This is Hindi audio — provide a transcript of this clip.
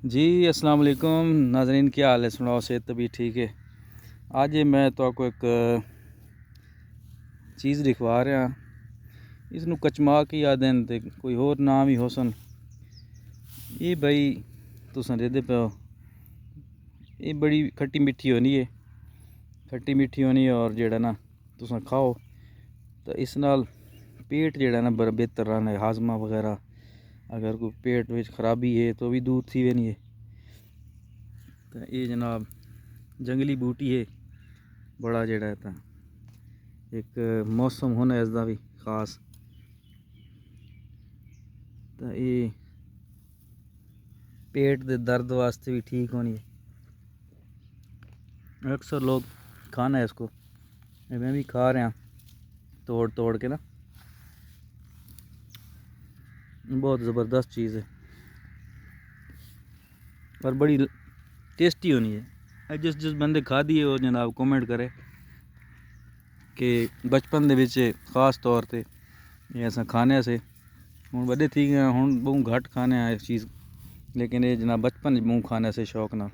जी अस्सलाम वालेकुम नाज़रीन, क्या हाल है? सुनाओ, सेहत भी ठीक है? आज मैं तो आपको एक चीज़ दिखवा रहा, इसनू कचमा की आदन ते कोई होर नाम ही हो सन। ये भाई तुसां देदे पे हो, ये बड़ी खट्टी मिट्ठी होनी है, खट्टी मिट्ठी होनी है और जेड़ा ना तुसां खाओ तो इस नाल पेट जेड़ा ना बड़ा बेहतर रहना है, हाजमा वगैरह अगर कोई पेट में खराबी है तो भी दूर थी वेनी है। तो ये जनाब जंगली बूटी है, बड़ा जेड़ा है एक मौसम होना इसका भी खास। तो ये पेट दे दर्द वास्ते भी ठीक होनी है, अक्सर लोग खाना है इसको, मैं भी खा रहा तोड़ तोड़ के ना, बहुत ज़बरदस्त चीज़ है पर बड़ी टेस्टी होनी है। जिस जिस बंदे खा दी है वो जनाब कमेंट करे कि बचपन दे विच खास तौर पर ये अस खाने से हुण वड्डे थी गए, हुण बहुत घट खाने इस चीज़, लेकिन ये जनाब बचपन मूँह खाने से शौक ना।